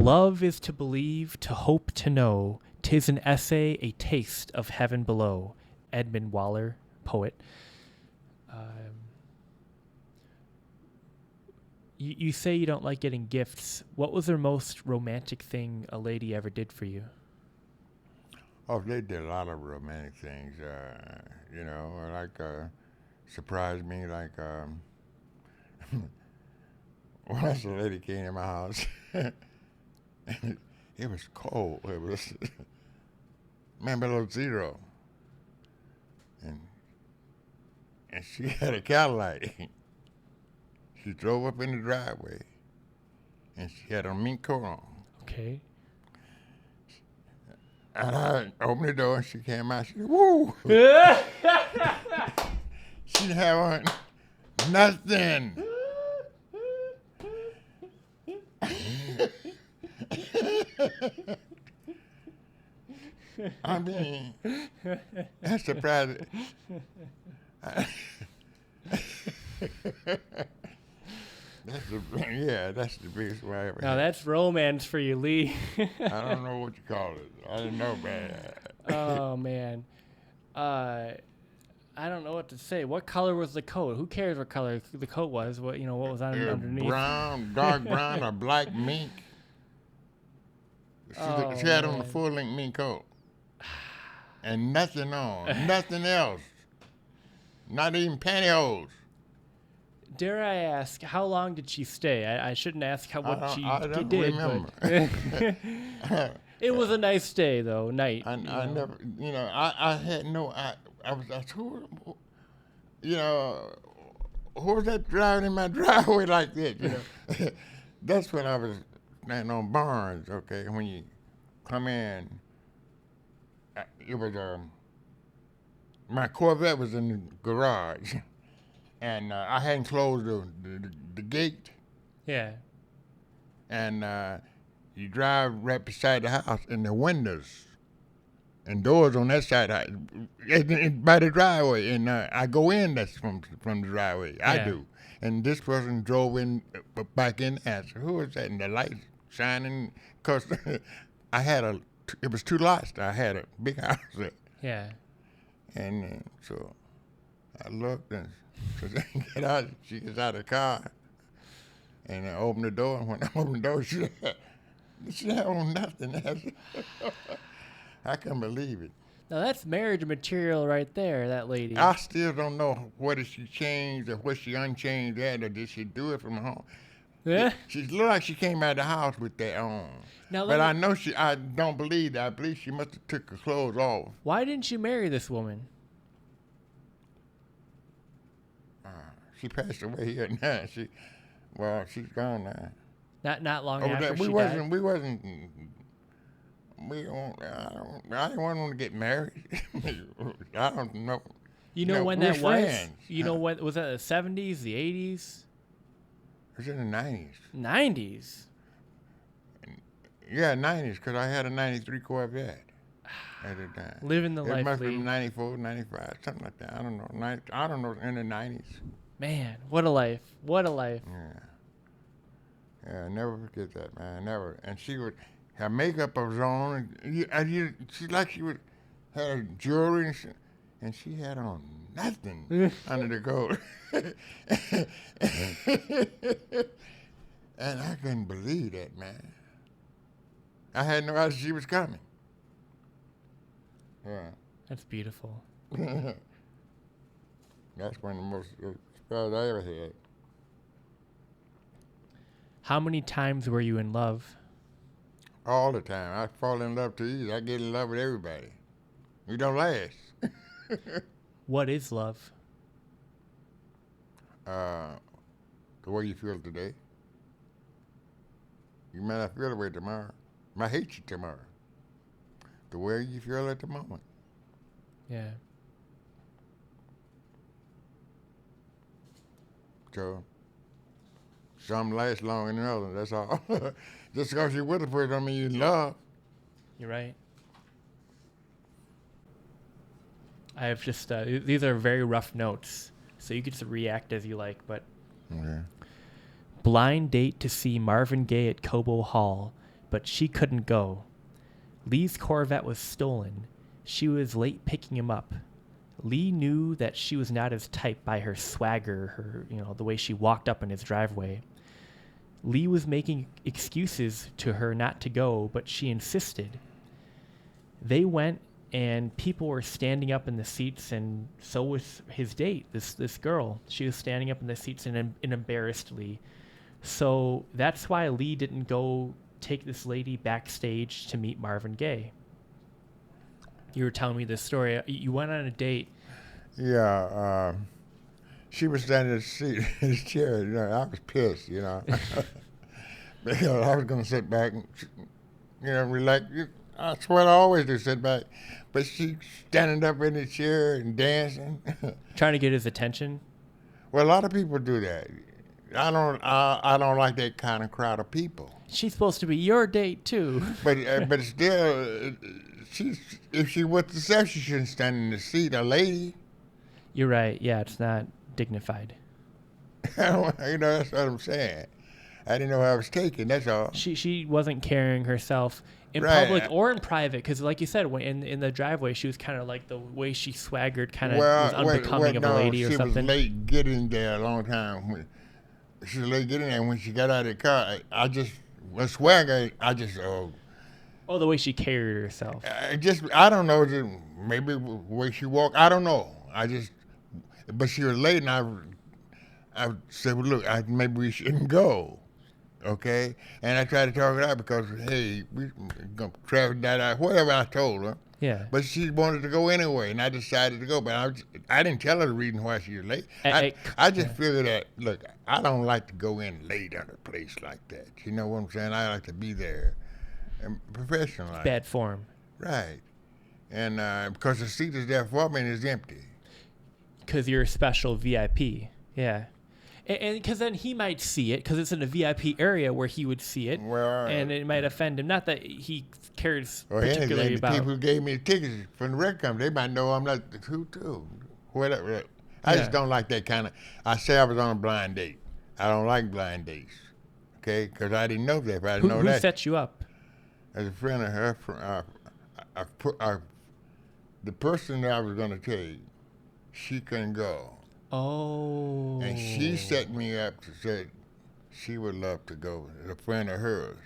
love is to believe, to hope, to know. 'Tis an essay, a taste of heaven below. Edmund Waller, poet. You say you don't like getting gifts. What was the most romantic thing a lady ever did for you? Oh, they did a lot of romantic things. Like surprised me. Like once a lady came to my house, it was cold. It was below zero, and she had a Cadillac. She drove up in the driveway, and she had a mink coat on. Okay. And I opened the door, and she came out. She said, "Woo!" She didn't have on nothing. I mean, that's surprising. That's the biggest one I ever Now had. that's romance for you, Lee. I don't know what you call it. I didn't know, man. Oh man, I don't know what to say. What color was the coat? Who cares what color the coat was? What was on underneath? Brown, dark brown, or black mink. She had on a full-length mink coat, and nothing on, nothing else, not even pantyhose. Dare I ask, how long did she stay? I shouldn't ask what she don't did, remember. but it was a nice day, though. Night. I never, I had no, I told, who was that driving in my driveway like that? That's when I was standing on Barnes. Okay, when you come in, it was my Corvette was in the garage. And I hadn't closed the gate. Yeah. And you drive right beside the house, and the windows and doors on that side by the driveway. And I go in. That's from the driveway. Yeah. I do. And this person drove in back in. Answer, who was that? And the light shining. Cause I had it was 2 lots. I had a big house there. Yeah. And so I looked and. So she gets out of the car, and I opened the door, and when I opened the door, she had on nothing. I can't believe it. Now that's marriage material right there, that lady. I still don't know whether she changed or what she unchanged that, or did she do it from home. Yeah. She looked like she came out of the house with that on. Now, but I don't believe that. I believe she must have took her clothes off. Why didn't you marry this woman? She passed away here now. She's gone now. Not long after she died. I didn't want them to get married. I don't know. You know when that friends. was? You know what was that? The 70s, the 80s? It was in the 90s. 90s. Yeah, 90s, because I had a 93 Corvette at the time. Living the life. It must have been 94, 95, something like that. I don't know. I don't know, in the 90s. Man, what a life. What a life. Yeah, never forget that, man. Never. And she would have makeup was on. She like she would had jewelry, and she had on nothing under the coat. And I couldn't believe that, man. I had no idea she was coming. Yeah. That's beautiful. That's one of the most surprise I ever had. How many times were you in love? All the time. I fall in love too easy. I get in love with everybody. We don't last. What is love? The way you feel today. You might not feel the way tomorrow. Might hate you tomorrow. The way you feel at the moment. Yeah. So, some last longer than others, that's all. Just because you're with a person don't mean you in love. You're right. I have just, these are very rough notes, so you can just react as you like, but... Okay. Blind date to see Marvin Gaye at Cobo Hall. but she couldn't go. Lee's Corvette was stolen. She was late picking him up. Lee knew that she was not his type by her swagger, the way she walked up in his driveway. Lee was making excuses to her not to go, but she insisted. They went, and people were standing up in the seats, and so was his date, this girl. She was standing up in the seats and embarrassed Lee. So that's why Lee didn't go take this lady backstage to meet Marvin Gaye. You were telling me this story. You went on a date. Yeah, she was standing in his chair. I was pissed, because I was going to sit back and, relax. That's what I always do, sit back. But she standing up in the chair and dancing. Trying to get his attention? Well, a lot of people do that. I don't like that kind of crowd of people. She's supposed to be your date, too. But still, if she was herself, she shouldn't stand in the seat. A lady. You're right. Yeah, it's not dignified. That's what I'm saying. I didn't know how I was taken. That's all. She wasn't carrying herself in public or in private, because, like you said, in the driveway, she was kind of like the way she swaggered, kind of was unbecoming of a lady or something. She was late getting there a long time. She was late getting there. When she got out of the car, the way she carried herself. I don't know. Maybe the way she walked. I don't know. But she was late, and I said, well, look, maybe we shouldn't go. Okay? And I tried to talk her out because, hey, we're going to travel that out, whatever I told her. Yeah. But she wanted to go anyway, and I decided to go. But I didn't tell her the reason why she was late. I just figured that, look, I don't like to go in late at a place like that. You know what I'm saying? I like to be there and professional. Bad form. Right. And because the seat is there for me and it's empty. Because you're a special VIP. Yeah. And because then he might see it, because it's in a VIP area where he would see it, and it might offend him. Not that he cares particularly about. The people who gave me the tickets from the record company, they might know I'm not the who too. Whatever. I just don't like that kind of. I say I was on a blind date. I don't like blind dates. Okay, because I didn't know that. If I didn't know that. Who set you up? As a friend of her, the person that I was going to take, she couldn't go. Oh. And she set me up to say she would love to go. A friend of hers.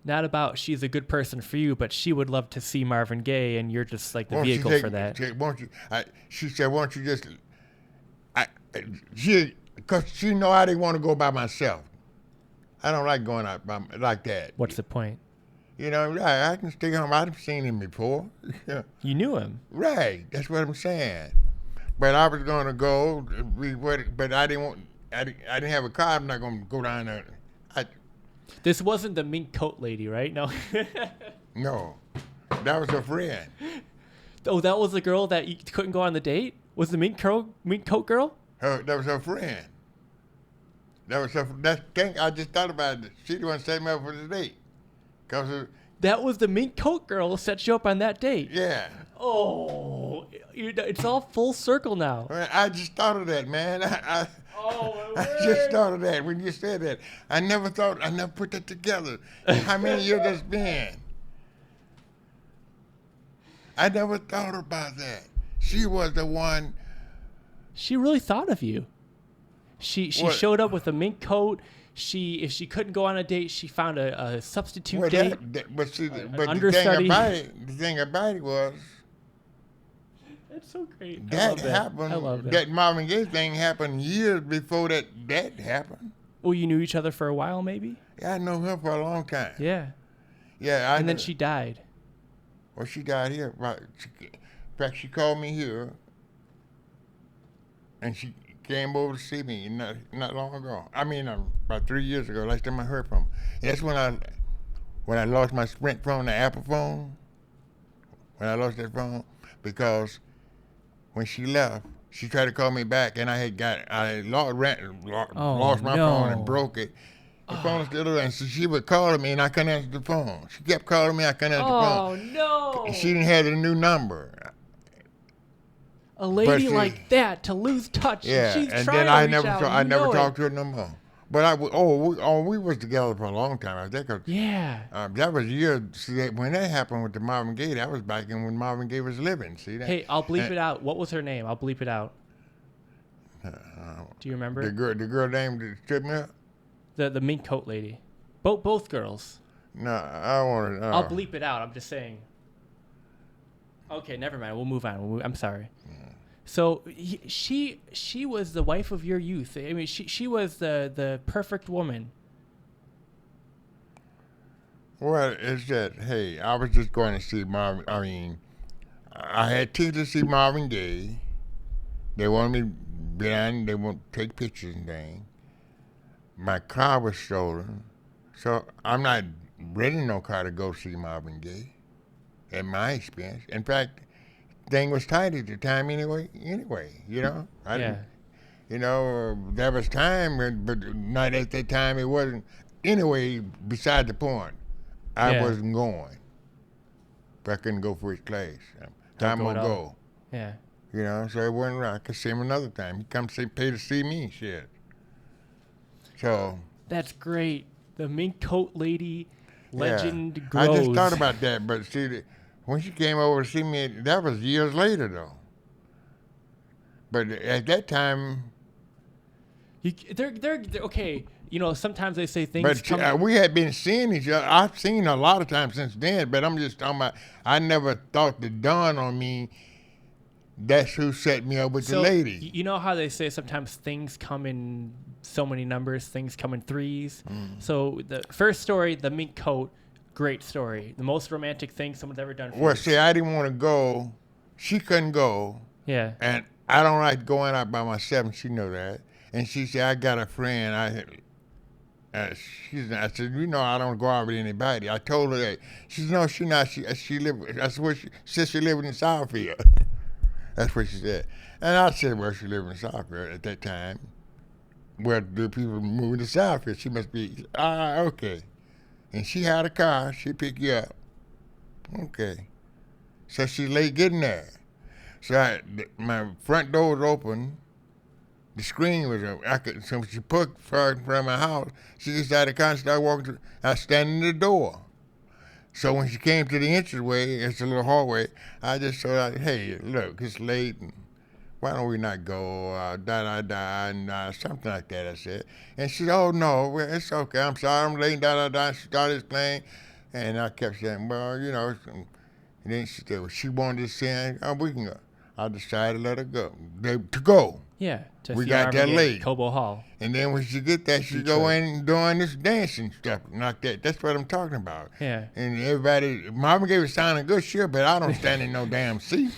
Not about she's a good person for you, but she would love to see Marvin Gaye, and you're just like the vehicle for that. She said, won't you just... Because she know I didn't want to go by myself. I don't like going out like that. What's the point? I can stay home. I've seen him before. You knew him. Right. That's what I'm saying. But I was going to go, but I didn't have a car. I'm not going to go down there. This wasn't the Mink Coat Lady, right? No. No. That was her friend. Oh, that was the girl that you couldn't go on the date? Was the Mink Coat girl? That was her friend. That thing, I just thought about it. She the one set me up for the date. That was the Mink Coat girl set you up on that date? Yeah. Oh, it's all full circle now. I just thought of that, man. I just thought of that when you said that. I never put that together. How many years it's been? I never thought about that. She was the one. She really thought of you. She showed up with a mink coat. If she couldn't go on a date, she found a substitute date. But the thing about it was. That's so great. That happened. I love that. That Marvin Gaye thing happened years before that happened. Well, you knew each other for a while, maybe? Yeah, I know her for a long time. Yeah. Yeah. And then she died. Well, she died here. Right. In fact, she called me here, and she came over to see me not long ago. I mean, about 3 years ago. Last time I heard from her. And that's when I lost my Sprint phone, the Apple phone. When I lost that phone, because when she left, she tried to call me back, and I lost my phone and broke it. The phone was still around, so she would call me, and I couldn't answer the phone. She kept calling me, I couldn't answer the phone. Oh, no. She didn't have the new number. A lady like that to lose touch. Yeah, she's and trying then to I reach never out, I never talked to her no more. But we was together for a long time. I think. Yeah. That was years. See, when that happened with the Marvin Gaye, that was back in when Marvin Gaye was living. See that? Hey, I'll bleep it out. What was her name? I'll bleep it out. Uh, Do you remember? the girl named that stood me up? The Mink Coat Lady. Both girls. No, I want to. I'll bleep it out. I'm just saying. Okay, never mind. We'll move on. I'm sorry. So she was the wife of your youth. I mean, she was the perfect woman. Well, it's that, hey, I was just going to see Marvin. I mean, I had tickets to see Marvin Gaye. They wanted me behind. They want to take pictures and things. My car was stolen, so I'm not renting no car to go see Marvin Gaye. At my expense. In fact, thing was tight at the time anyway, you know. I Yeah. didn't, you know, there was time, but not at that time. It wasn't. Anyway, beside the point, I Yeah. wasn't going. But I couldn't go first class. Time go will at all. go. Yeah. You know, so it wasn't right. I could see him another time. He come pay to see me, shit. So. That's great. The Mink Coat Lady legend Yeah. grows. I just thought about that, but see, when she came over to see me, that was years later, though. But at that time, They're okay. You know, sometimes they say things but come. we had been seeing each other. I've seen her a lot of times since then, but I'm just talking about, I never thought to dawn on me that's who set me up with the lady. You know how they say sometimes things come in so many numbers, things come in threes. So the first story, the mink coat, great story. The most romantic thing someone's ever done for Well, you. see, I didn't want to go. She couldn't go. Yeah. And I don't like going out by myself, and she know that. And she said, I got a friend. I said, you know, I don't go out with anybody. I told her that. She said, no, she not. She live. That's where she said she lived in Southfield. That's what she said. And I said, well, she lived in Southfield at that time. Where the people moving to Southfield, she must be, okay. And she had a car. She picked you up. Okay. So she late getting there. So my front door was open. The screen was open. So she put her in front of my house. She decided to kind of start walking through. I stand in the door. So when she came to the entryway, it's a little hallway, I just told her, hey, look, it's late. And why don't we not go? And something like that, I said. And she said, oh, no, well, it's okay. I'm sorry, I'm late, She started explaining. And I kept saying, well, you know. And then she said, well, she wanted to say, oh, we can go. I decided to let her go. To go. Yeah. To We see got Marvin there Gaye, late. Cobo Hall. And then when she get there, she go in doing this dancing stuff like that. That's what I'm talking about. Yeah. And everybody, Marvin Gaye was sounding good, sure, but I don't stand in no damn seat.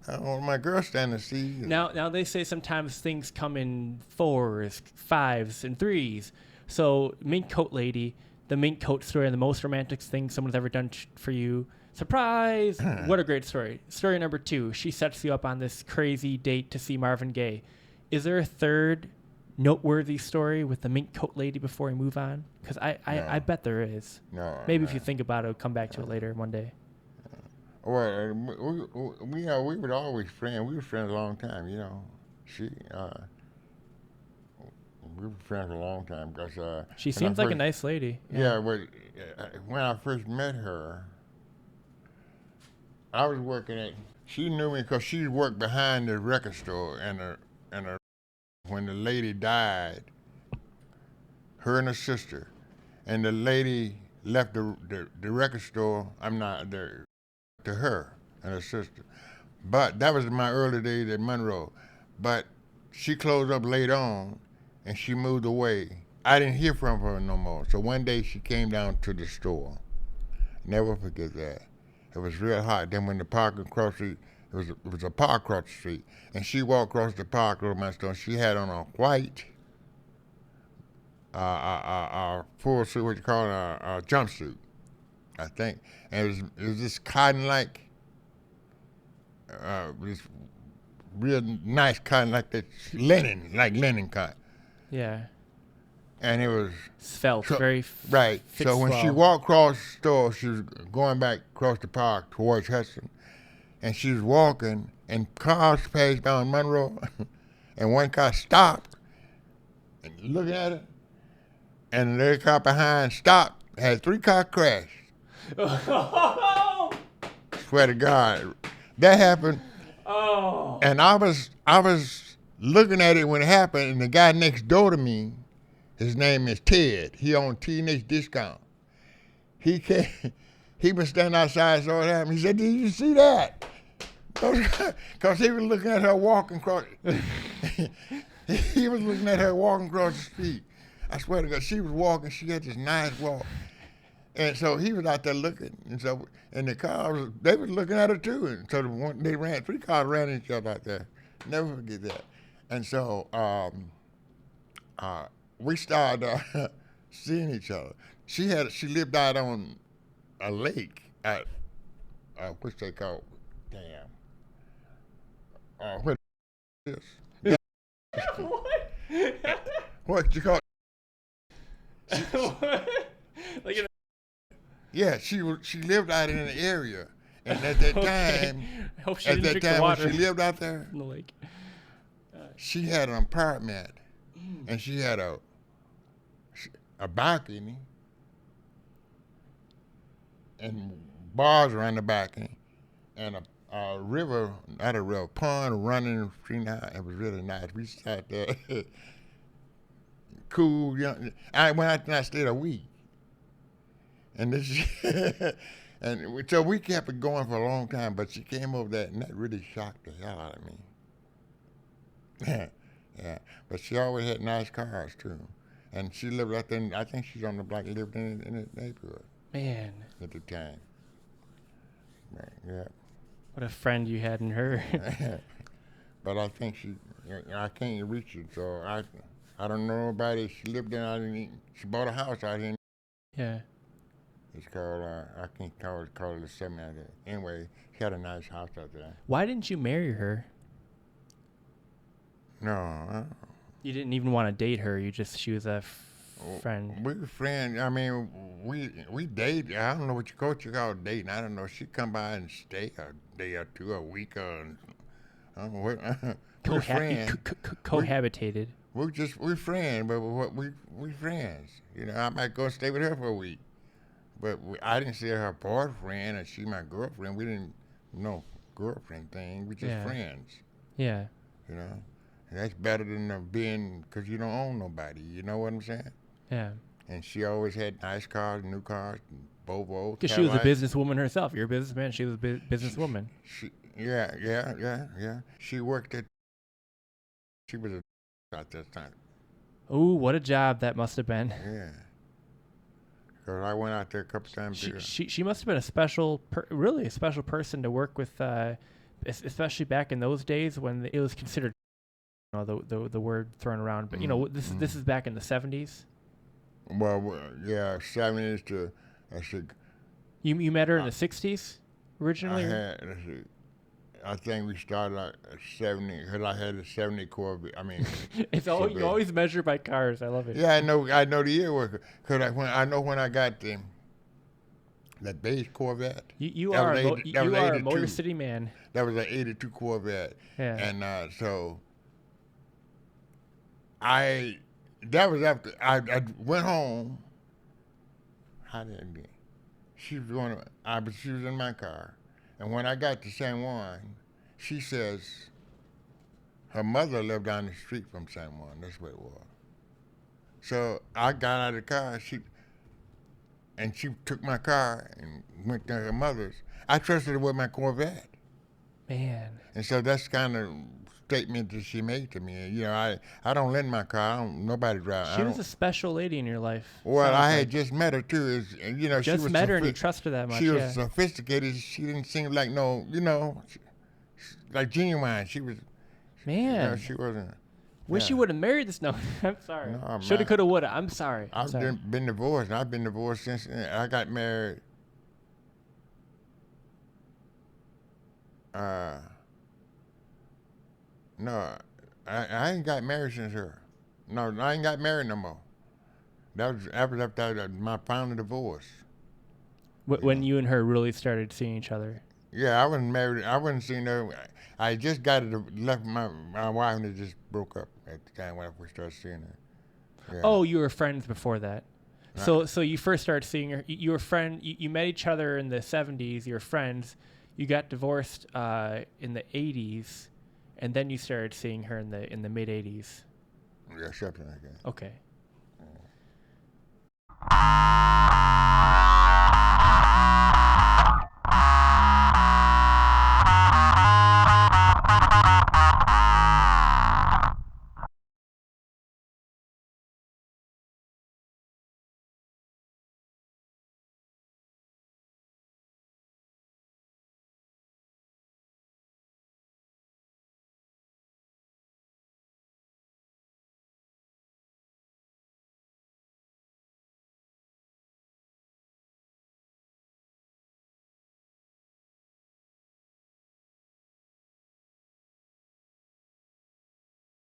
I don't want my girl stand in the seat. Now they say sometimes things come in 4s, 5s, and 3s. So Mink Coat Lady, the Mink Coat story, and the most romantic thing someone's ever done for you. Surprise! What a great story. Story number 2, she sets you up on this crazy date to see Marvin Gaye. Is there a third noteworthy story with the Mink Coat Lady before we move on? Because I bet there is. No. Maybe if you think about it, we'll come back to it later one day. Well, we were always friends. We were friends a long time, you know. We were friends a long time because She seems like a nice lady. Yeah, but when I first met her, I was working at. She knew me because she worked behind the record store, and when the lady died, her and her sister, and the lady left the record store. I'm not there to her and her sister, but that was my early days at Monroe. But she closed up later on, and she moved away. I didn't hear from her no more. So one day she came down to the store. Never forget that. It was real hot. Then when the park across the street, it was a park across the street, and she walked across the park to my store. She had on a white, full suit, what you call it, a jumpsuit, I think, and it was this cotton-like, this real nice cotton, like that linen cotton. Yeah. And it was Svelte, very right. So when she walked across the store, she was going back across the park towards Hudson, and she was walking, and cars passed down Monroe, and one car stopped, looking at it, and the car behind stopped, had 3-car crash. Swear to God, that happened. Oh. And I was looking at it when it happened, and the guy next door to me, his name is Ted. He owned Teenage Discount. He came, he was standing outside, saw it happen. He said, "Did you see that?" Because he was looking at her walking across. He was looking at her walking across the street. I swear to God, she was walking. She had this nice walk. And so he was out there looking, and so the cars, they was looking at her too. And so they ran, 3 cars ran each other out there. Never forget that. And so we started seeing each other. She lived out on a lake at what's they call? Damn. What is this? What? What you call? What? Like Yeah, she lived out in an area, and at that time, I hope she didn't drink the water when she lived out there, in the lake. she had an apartment, and she had a balcony, and bars around the balcony, and a river, not a river, pond running between the house. It was really nice. We sat there, cool. I went out there and I stayed a week. And so we kept it going for a long time, but she came over there, and that really shocked the hell out of me. Yeah, but she always had nice cars too, and she lived out there. I think she's on the block, lived in the neighborhood. Man, at the time. Right, yeah. What a friend you had in her. But I think I can't reach it, so I don't know nobody. She lived in. She bought a house out here. Yeah. It's called, I can't call it a semi. Anyway, she had a nice house out there. Why didn't you marry her? No. You didn't even want to date her. She was a friend. We were friends. I mean, we dated. I don't know what you call dating. I don't know. She'd come by and stay a day or two, a week, or I don't know what. We're friends. Cohabitated. We're friends, but we friends. You know, I might go stay with her for a week. But I didn't see her boyfriend, and she my girlfriend. We didn't girlfriend thing. We just friends. Yeah. You know, and that's better than being, because you don't own nobody. You know what I'm saying? Yeah. And she always had nice cars, new cars, Volvo. Because she was a businesswoman herself. You're a businessman. She was a businesswoman. Yeah. She worked at. She was at that time. Ooh, what a job that must have been. Yeah. Because I went out there a couple times. She must have been really a special person to work with, especially back in those days when it was considered, the word thrown around. But this is back in the 70s. Well, yeah, 70s to You met her in the 60s originally. I think we started at 70 because I had a 70 Corvette. I mean, you always measure by cars. I love it. Yeah, I know the year worker because I know when I got that beige Corvette. You are a Motor City man. That was an '82 Corvette. Yeah. And so that was after I went home. How did I get? She was in my car. And when I got to San Juan, she says her mother lived down the street from San Juan. That's what it was. So I got out of the car. She took my car and went to her mother's. I trusted her with my Corvette. Man. And so that's kind of statement that she made to me. You know, I don't lend my car. Nobody drive. She was a special lady in your life. Well, I had just met her too. She was met her and you trust her that much. She was sophisticated. She didn't seem like like genuine. She was. Man. She wasn't. Wish you would have married this. No, I'm sorry. No, shoulda, coulda, woulda. I'm sorry. I've been divorced. I've been divorced since I got married. No, I ain't got married since her. No, I ain't got married no more. That was after my final divorce. When you and her really started seeing each other? Yeah, I wasn't married. I wasn't seeing her. I just left my wife and it just broke up at the time when I first started seeing her. Yeah. Oh, you were friends before that. Right. So you first started seeing her. You were friend. You met each other in the 70s. You were friends. You got divorced in the 80s, and then you started seeing her in the mid 80s. Yeah, something like that. Okay.